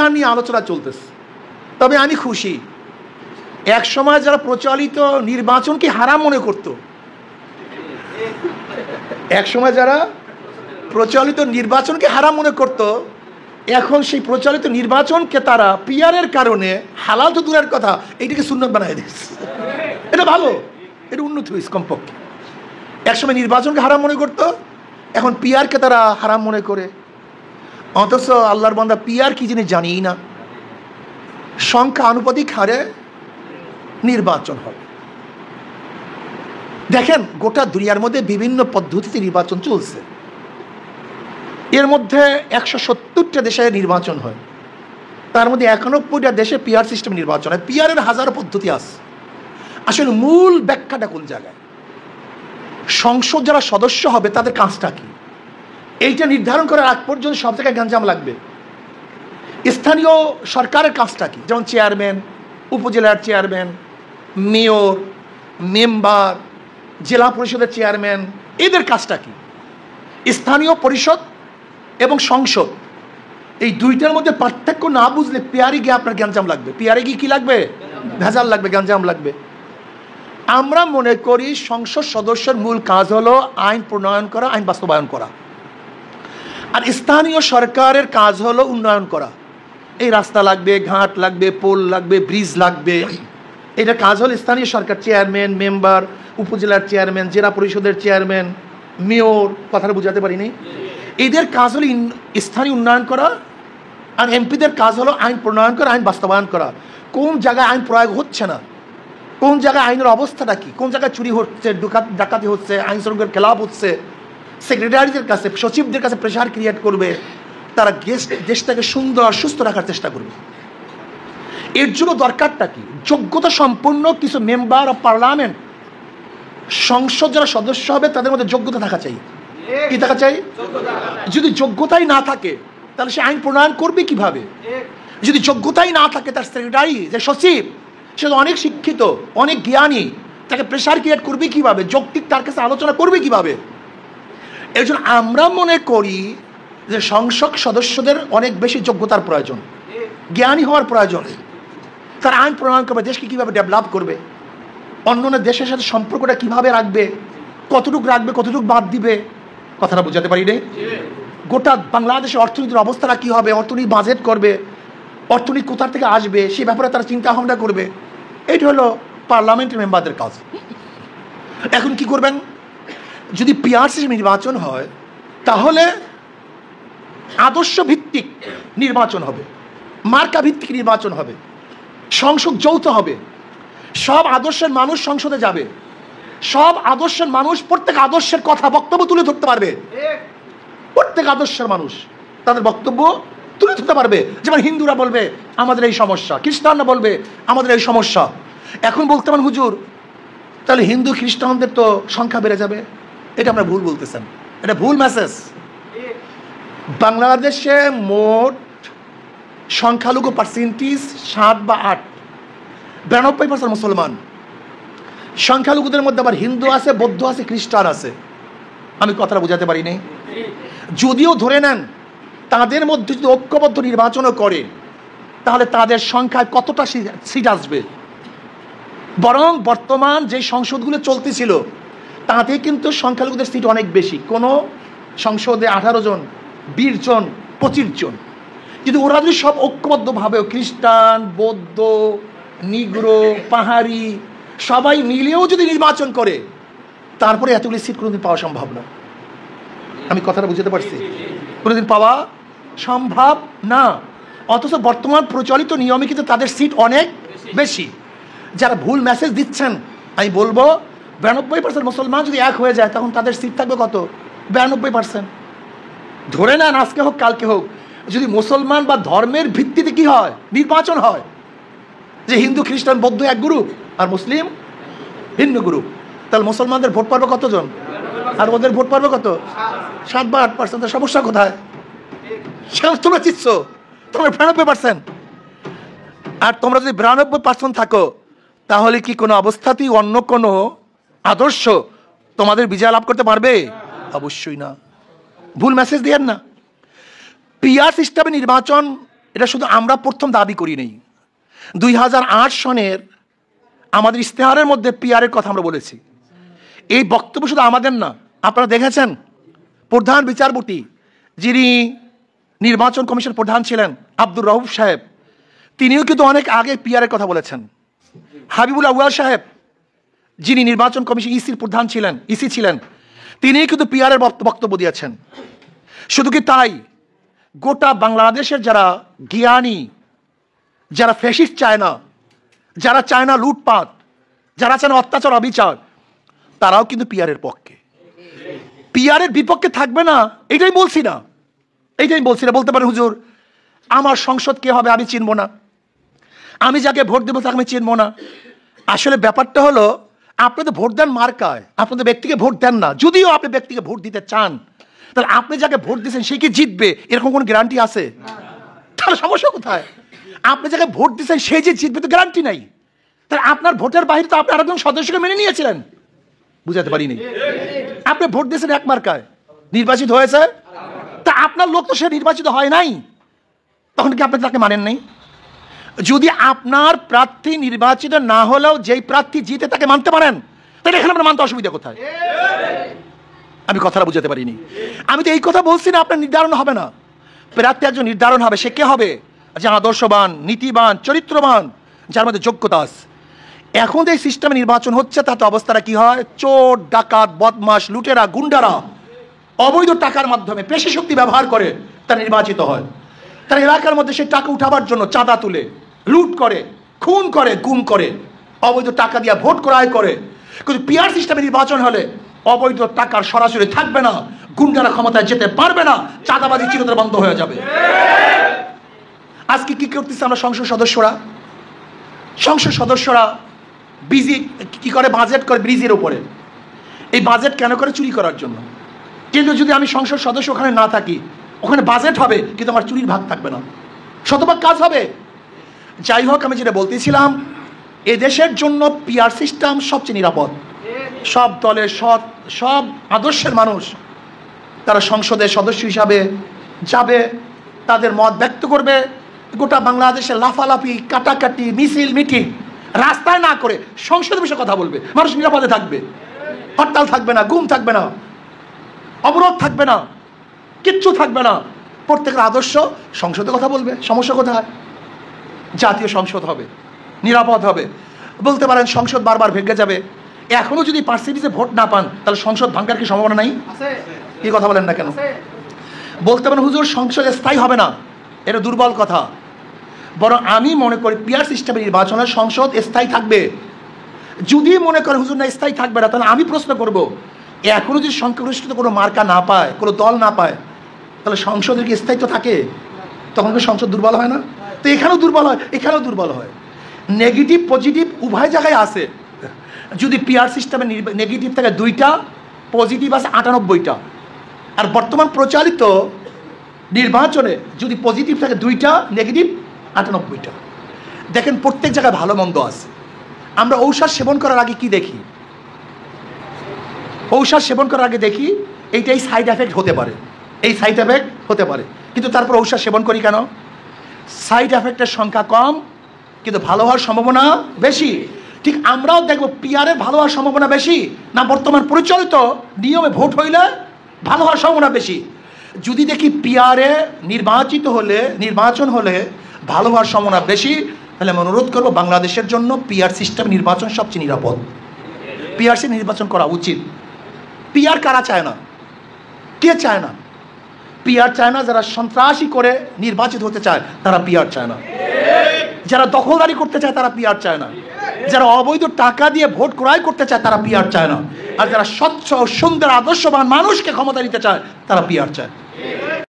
Peer নিয়ে আলোচনা চলতেছে। তবে আমি খুশি, এক সময় যারা প্রচলিত নির্বাচনকে হারাম মনে করত, এক সময় যারা প্রচলিত নির্বাচনকে হারাম মনে করত, এখন সেই প্রচলিত নির্বাচনকে তারা পিয়ারের কারণে, হালাল তো দূরের কথা, এইটাকে সুন্নত বানায় দিচ্ছে। এটা ভালো, এটা উন্নত হয়েছে কমপক্ষে। একসময় নির্বাচনকে হারাম মনে করতো, এখন পিয়ারকে তারা হারাম মনে করে। অথচ আল্লাহর বান্দা পিয়ার কি জিনিস জানিই না। সংখ্যা আনুপাতিক হারে নির্বাচন হবে। দেখেন, গোটা দুনিয়ার মধ্যে বিভিন্ন পদ্ধতিতে নির্বাচন চলছে। এর মধ্যে 170টা দেশে নির্বাচন হয়, তার মধ্যে 91টা দেশে পিয়ার সিস্টেম নির্বাচন হয়। পিয়ারের হাজারো পদ্ধতি আছে। আসলে মূল ব্যাখ্যাটা কোন জায়গায়? সংসদ যারা সদস্য হবে তাদের কাজটা কি, এইটা নির্ধারণ করার আগ পর্যন্ত সব জায়গায় গ্যাঞ্জাম লাগবে। স্থানীয় সরকারের কাজটা কি, যেমন চেয়ারম্যান, উপজেলার চেয়ারম্যান, মেয়র, মেম্বার, জেলা পরিষদের চেয়ারম্যান, এদের কাজটা কি? স্থানীয় পরিষদ এবং সংসদ, এই দুইটার মধ্যে পার্থক্য না বুঝলে পিয়ারে গিয়ে আপনার গ্যাঞ্জাম লাগবে। পিয়ারে গিয়ে কি লাগবে? ভেজাল লাগবে, গ্যাঞ্জাম লাগবে। আমরা মনে করি সংসদ সদস্যের মূল কাজ হলো আইন প্রণয়ন করা, আইন বাস্তবায়ন করা। আর স্থানীয় সরকারের কাজ হলো উন্নয়ন করা। এই রাস্তা লাগবে, ঘাট লাগবে, পোল লাগবে, ব্রিজ লাগবে, এটা কাজ হলো স্থানীয় সরকার, চেয়ারম্যান, মেম্বার, উপজেলার চেয়ারম্যান, জেলা পরিষদের চেয়ারম্যান, মেয়র, কথাটা বুঝাতে পারিনি। এদের কাজ হলো স্থানীয় উন্নয়ন করা। আর এমপিদের কাজ হলো আইন প্রণয়ন করা, আইন বাস্তবায়ন করা। কোন জায়গায় আইন প্রয়োগ হচ্ছে না, কোন জায়গায় আইনের অবস্থাটা কি, কোন জায়গায় চুরি হচ্ছে, ডাকাতি হচ্ছে, আইন শৃঙ্খলার খেলাপ হচ্ছে, সেক্রেটারিদের কাছে, সচিবদের কাছে প্রেশার ক্রিয়েট করবে, তারা দেশটাকে সুন্দর সুস্থ রাখার চেষ্টা করবে। এর জন্য দরকারটা কি? যোগ্যতা সম্পন্ন কিছু মেম্বার অফ পার্লামেন্ট, সংসদ যারা সদস্য হবে তাদের মধ্যে যোগ্যতা থাকা চাই। কি থাকা চাই? যদি যোগ্যতাই না থাকে তাহলে সে আইন প্রণয়ন করবে কিভাবে? যদি যোগ্যতাই না থাকে, তার সেক্রেটারি, যে সচিব, সে তো অনেক শিক্ষিত, অনেক জ্ঞানী, তাকে প্রেশার ক্রিয়েট করবে কিভাবে? যৌক্তিক তার কাছে আলোচনা করবে কিভাবে? এই জন্য আমরা মনে করি যে সংসদ সদস্যদের অনেক বেশি যোগ্যতার প্রয়োজন, জ্ঞানী হওয়ার প্রয়োজন। তার আইন প্রণয়ন করবে, দেশকে কীভাবে ডেভেলপ করবে, অন্য দেশের সাথে সম্পর্কটা কিভাবে রাখবে, কতটুকু রাখবে, কতটুকু বাদ দিবে, কথাটা বোঝাতে পারি নি। গোটা বাংলাদেশের অর্থনীতির অবস্থাটা কী হবে, অর্থনীতি বাজেট করবে, অর্থনীতি কোথা থেকে আসবে, সে ব্যাপারে তারা চিন্তা ভাবনা করবে। এইটা হলো পার্লামেন্টের মেম্বারদের কাজ। এখন কি করবেন? যদি পিআরসি নির্বাচন হয় তাহলে আদর্শ ভিত্তিক নির্বাচন হবে, মার্কা ভিত্তিক নির্বাচন হবে, সংসদ যৌথ হবে, সব আদর্শের মানুষ সংসদে যাবে, সব আদর্শের মানুষ প্রত্যেক আদর্শের কথা বক্তব্য তুলে ধরতে পারবে, প্রত্যেক আদর্শের মানুষ তাদের বক্তব্য তুলে ধরতে পারবে। যেমন হিন্দুরা বলবে আমাদের এই সমস্যা, খ্রিস্টানরা বলবে আমাদের এই সমস্যা। এখন বলতে পারেন হুজুর তাহলে হিন্দু খ্রিস্টানদের তো সংখ্যা বেড়ে যাবে, এটা আমরা ভুল বলতেছেন, এটা ভুল মেসেজ। বাংলাদেশে মোট সংখ্যালঘু পার্সেন্টেজ 7 বা 8, 92% মুসলমান। সংখ্যালঘুদের মধ্যে আবার হিন্দু আছে, বৌদ্ধ আছে, খ্রিস্টান আছে। আমি কথাটা বোঝাতে পারি নাই। যদিও ধরে নেন তাদের মধ্যে যদি ঐক্যবদ্ধ নির্বাচনও করে তাহলে তাদের সংখ্যায় কতটা সিট আসবে? বরং বর্তমান যে সংসদগুলো চলতেছিল তাতে কিন্তু সংখ্যালঘুদের সিট অনেক বেশি। কোনো সংসদে 18 জন, 20 জন, 25 জন। যদি ওরা যদি সব ঐক্যবদ্ধভাবেও খ্রিস্টান, বৌদ্ধ, নিগ্রো, পাহাড়ি সবাই মিলেও যদি নির্বাচন করে তারপরে এতগুলি সিট কোনোদিন পাওয়া সম্ভব না। আমি কথাটা বুঝতে পারছি? কোনোদিন পাওয়া সম্ভব না। অথচ বর্তমান প্রচলিত নিয়মে কিন্তু তাদের সিট অনেক বেশি। যারা ভুল মেসেজ দিচ্ছেন আমি বলবো 92% মুসলমান যদি এক হয়ে যায় তখন তাদের সিট থাকবে কত? 92%। ধরে নেন আজকে হোক কালকে হোক যদি মুসলমান বা ধর্মের ভিত্তিতে কি হয় নির্বাচন হয়, যে হিন্দু খ্রিস্টান বৌদ্ধ এক গ্রুপ আর মুসলিম ভিন্ন গ্রুপ, তাহলে মুসলমানদের ভোট পাবে কতজন আর ওদের ভোট পাবে কত? 7 বা 8%। সমস্যা কোথায়? তোমরা চিচ্ছ তোমরা 92%, আর তোমরা যদি 92% থাকো তাহলে কি কোনো অবস্থাতেই অন্য কোনো আদর্শ তোমাদের বিজয় লাভ করতে পারবে? অবশ্যই না। ভুল মেসেজ দিয়েন না। পিআর সিস্টেমে নির্বাচন এটা শুধু আমরা প্রথম দাবি করি নেই, 2008 সনের আমাদের ইস্তেহারের মধ্যে পিআরের কথা আমরা বলেছি। এই বক্তব্য শুধু আমাদের না, আপনারা দেখেছেন প্রধান বিচারপতি যিনি নির্বাচন কমিশন প্রধান ছিলেন আব্দুর রউফ সাহেব, তিনিও কিন্তু অনেক আগে পিআরের কথা বলেছেন। হাবিবুল আউয়াল সাহেব যিনি নির্বাচন কমিশন ইসি ছিলেন, তিনিও কিন্তু পিআরের বক্তব্য দিয়েছেন। শুধু কি তাই, গোটা বাংলাদেশের যারা জ্ঞানী, যারা ফ্যাসিস্ট চায় না, যারা চায় না লুটপাট, যারা চায় না অত্যাচার অবিচার, তারাও কিন্তু পিআরের পক্ষে। পিআরের বিপক্ষে থাকবে না এটাই বলছি না, বলতে পারেন হুজুর আমার সংসদ কে হবে আমি চিনব না, আমি যাকে ভোট দেবো তাকে আমি চিনব না। আসলে ব্যাপারটা হলো আপনি তো ভোট দেন মার্কায়, আপনি তো ব্যক্তিকে ভোট দেন না। যদিও আপনি ব্যক্তিকে ভোট দিতে চান, তাহলে আপনি যাকে ভোট দিচ্ছেন সে কি জিতবে এরকম কোনো গ্যারান্টি আছে? তাহলে সমস্যা কোথায়? আপনি যাকে ভোট দিচ্ছেন সে যে জিতবে তো গ্যারান্টি নাই। তাহলে আপনার ভোটের বাইরে তো আপনি আরেকজন সদস্যকে মেনে নিয়েছিলেন, বুঝাতে পারিনি। আপনি ভোট দিয়েছেন এক মার্কায়, নির্বাচিত হয়েছে, তা আপনার লোক তো সে নির্বাচিত হয় নাই, তখন কি আপনি তাকে মানেন নাই? যদি আপনার প্রার্থী নির্বাচিত না হলেও যেই প্রার্থী জিতে তাকে মানতে পারেন, তাহলে এখানে আপনার মানতে অসুবিধা কোথায়? আমি কথাটা বুঝাতে পারিনি। আমি তো এই কথা বলছি না আপনার নির্ধারণ হবে না, প্রার্থী একজন নির্ধারণ হবে। সে কে হবে? যে আদর্শবান, নীতিবান, চরিত্রবান, যার মধ্যে যোগ্যতা আছে। এখন যে সিস্টেমে নির্বাচন হচ্ছে তাতে অবস্থাটা কি হয়? চোর, ডাকাত, বদমাশ, লুটেরা, গুন্ডারা অবৈধ টাকার মাধ্যমে পেশি শক্তি ব্যবহার করে তারা নির্বাচিত হয়। তারা এলাকার মধ্যে সেই টাকা উঠাবার জন্য চাঁদা তুলে, লুট করে, খুন করে, গুম করে, অবৈধ টাকা দিয়ে ভোট ক্রয় করে। কিন্তু পিআর সিস্টেমে নির্বাচন হলে অবৈধ টাকার সরাসরি থাকবে না, গুন্ডারা ক্ষমতায় যেতে পারবে না, চাঁদাবাজি চিরতরে বন্ধ হয়ে যাবে। আজকে কি করতেছে আমরা সংসদ সদস্যরা বিজি কি করে? বাজেট করে ব্রিজের উপরে। এই বাজেট কেন করে? চুরি করার জন্য। কিন্তু যদি আমি সংসদ সদস্য ওখানে না থাকি, ওখানে বাজেট হবে কিন্তু আমার চুরির ভাগ থাকবে না, শতভাগ কাজ হবে। যাই হোক, আমি যেটা বলতেছিলাম, এদেশের জন্য পিআর সিস্টেম সবচেয়ে নিরাপদ। সব দলের সব আদর্শের মানুষ তারা সংসদের সদস্য হিসাবে যাবে, তাদের মত ব্যক্ত করবে। গোটা বাংলাদেশে লাফালাফি, কাটাকাটি, মিছিল, মিটিং রাস্তায় না করে সংসদের বিষয়ে কথা বলবে। মানুষ নিরাপদে থাকবে, হরতাল থাকবে না, গুম থাকবে না, অবরোধ থাকবে না, কিচ্ছু থাকবে না। প্রত্যেকের আদর্শ সংসদে কথা বলবে। সমস্যা কোথায়? জাতীয় সংসদ হবে, নিরাপদ হবে। বলতে পারেন সংসদ বারবার ভেঙে যাবে। এখনো যদি পার্সেন্টেজে ভোট না পান তাহলে সংসদ ভাঙার কি সম্ভাবনা নাই? কি কথা বলেন না কেন? বলতে পারেন হুজুর সংসদ স্থায়ী হবে না, এটা দুর্বল কথা। বরং আমি মনে করি পিআর সিস্টেমে নির্বাচনে সংসদ স্থায়ী থাকবে। যদি মনে করেন হুজুর না স্থায়ী থাকবে না, তাহলে আমি প্রশ্ন করব, এখনো যদি সংখ্যাগরিষ্ঠতা কোনো মার্কা না পায়, কোনো দল না পায়, তাহলে সংসদের কি স্থায়িত্ব থাকে? তখন কি সংসদ দুর্বল হয় না? তো এখানেও দুর্বল হয়, এখানেও দুর্বল হয়। নেগেটিভ পজিটিভ উভয় জায়গায় আছে। যদি পিআর সিস্টেমে নেগেটিভ থাকে 2টা, পজিটিভ আছে 98টা। আর বর্তমান প্রচারিত নির্বাচনে যদি পজিটিভ থাকে 2টা, নেগেটিভ 98টা। দেখেন প্রত্যেক জায়গায় ভালো মন্দ আছে। আমরা ঔষধ সেবন করার আগে কি দেখি? ঔষধ সেবন করার আগে দেখি এইটাই সাইড এফেক্ট হতে পারে, এই সাইড এফেক্ট হতে পারে, কিন্তু তারপর ঔষধ সেবন করি কেন? সাইড এফেক্টের সংখ্যা কম কিন্তু ভালো হওয়ার সম্ভাবনা বেশি। ঠিক আমরাও দেখব পিআরের ভালো হওয়ার সম্ভাবনা বেশি না বর্তমান পরিচালিত নিয়মে ভোট হইলে ভালো হওয়ার সম্ভাবনা বেশি? যদি দেখি পিআরে নির্বাচন হলে ভালো হওয়ার সম্ভাবনা বেশি, তাহলে আমি অনুরোধ করবো বাংলাদেশের জন্য পিআর সিস্টেম নির্বাচন সবচেয়ে নিরাপদ। পিআরসি নির্বাচন করা উচিত। পিআর কারা চায় না? কে চায় না? পিআর চায় না যারা সন্ত্রাসী করে নির্বাচিত হতে চায়, তারা পিআর চায় না। যারা দখলদারি করতে চায় তারা পিআর চায় না। যারা অবৈধ টাকা দিয়ে ভোট ক্রয় করতে চায় তারা পিআর চায় না। আর যারা স্বচ্ছ সুন্দর আদর্শবান মানুষকে ক্ষমতা দিতে চায় তারা পিআর চায়।